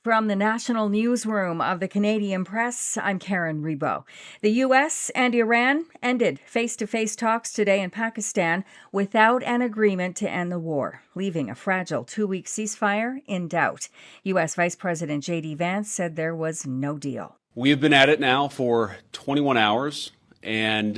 From the national newsroom of the Canadian Press, I'm Karen Rebo. The U.S. and Iran ended face-to-face talks today in Pakistan without an agreement to end the war, leaving a fragile 2-week ceasefire in doubt. U.S. Vice President J.D. Vance said there was no deal. We have been at it now for 21 hours, and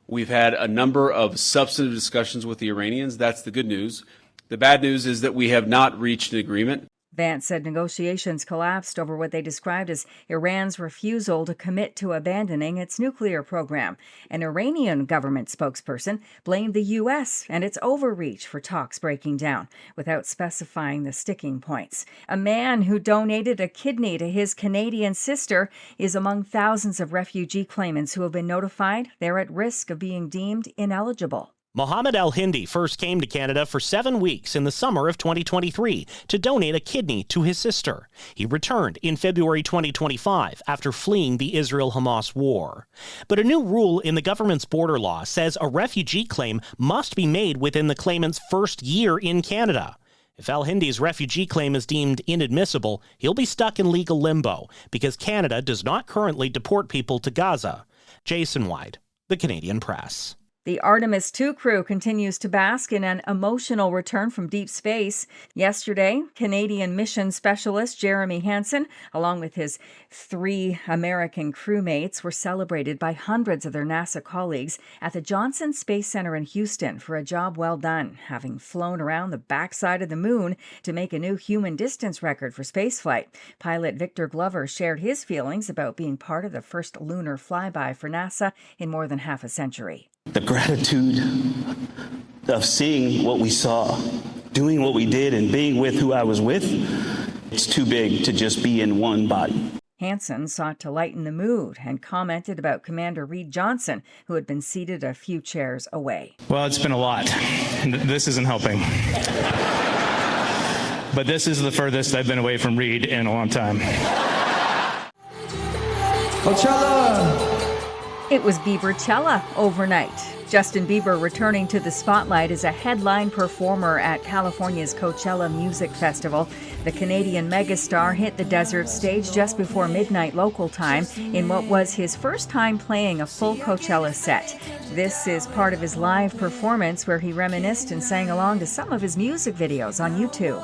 we've had a number of substantive discussions with the Iranians. That's the good news. The bad news is that we have not reached an agreement. Vance said negotiations collapsed over what they described as Iran's refusal to commit to abandoning its nuclear program. An Iranian government spokesperson blamed the U.S. and its overreach for talks breaking down, without specifying the sticking points. A man who donated a kidney to his Canadian sister is among thousands of refugee claimants who have been notified they're at risk of being deemed ineligible. Mohammed Al-Hindi first came to Canada for 7 weeks in the summer of 2023 to donate a kidney to his sister. He returned in February 2025 after fleeing the Israel-Hamas war. But a new rule in the government's border law says a refugee claim must be made within the claimant's first year in Canada. If Al-Hindi's refugee claim is deemed inadmissible, he'll be stuck in legal limbo because Canada does not currently deport people to Gaza. Jason White, The Canadian Press. The Artemis II crew continues to bask in an emotional return from deep space. Yesterday, Canadian mission specialist Jeremy Hansen, along with his 3 American crewmates, were celebrated by hundreds of their NASA colleagues at the Johnson Space Center in Houston for a job well done, having flown around the backside of the moon to make a new human distance record for spaceflight. Pilot Victor Glover shared his feelings about being part of the first lunar flyby for NASA in more than half a century. The gratitude of seeing what we saw, doing what we did, and being with who I was with, it's too big to just be in one body. Hansen sought to lighten the mood and commented about Commander Reed Johnson, who had been seated a few chairs away. Well, it's been a lot. This isn't helping. But this is the furthest I've been away from Reed in a long time. Coachella! It was Biebercella overnight. Justin Bieber returning to the spotlight as a headline performer at California's Coachella Music Festival. The Canadian megastar hit the desert stage just before midnight local time in what was his first time playing a full Coachella set. This is part of his live performance where he reminisced and sang along to some of his music videos on YouTube.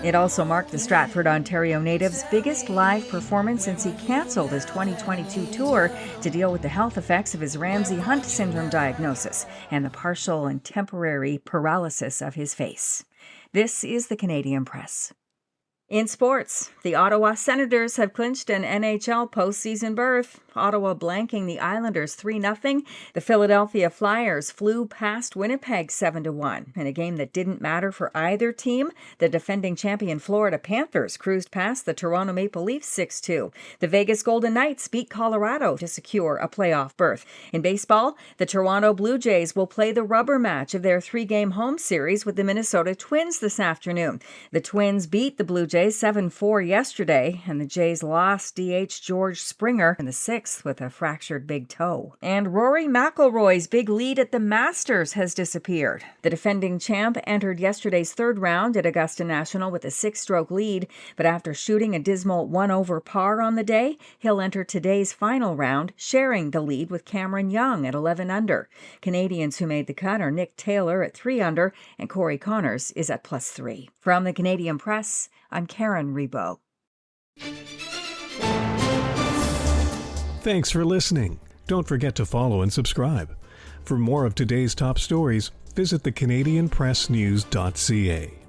It also marked the Stratford, Ontario native's biggest live performance since he canceled his 2022 tour to deal with the health effects of his Ramsay-Hunt syndrome diagnosis and the partial and temporary paralysis of his face. This is the Canadian Press. In sports, the Ottawa Senators have clinched an NHL postseason berth. Ottawa blanking the Islanders 3-0. The Philadelphia Flyers flew past Winnipeg 7-1. In a game that didn't matter for either team, the defending champion Florida Panthers cruised past the Toronto Maple Leafs 6-2. The Vegas Golden Knights beat Colorado to secure a playoff berth. In baseball, the Toronto Blue Jays will play the rubber match of their 3-game home series with the Minnesota Twins this afternoon. The Twins beat the Blue Jays 7-4 yesterday, and the Jays lost DH George Springer in the 6th with a fractured big toe. And Rory McIlroy's big lead at the Masters has disappeared. The defending champ entered yesterday's 3rd round at Augusta National with a 6-stroke lead, but after shooting a dismal 1 over par on the day, he'll enter today's final round, sharing the lead with Cameron Young at 11 under. Canadians who made the cut are Nick Taylor at 3 under, and Corey Connors is at +3. From the Canadian Press, I'm Karen Rebo. Thanks for listening. Don't forget to follow and subscribe. For more of today's top stories, visit thecanadianpressnews.ca.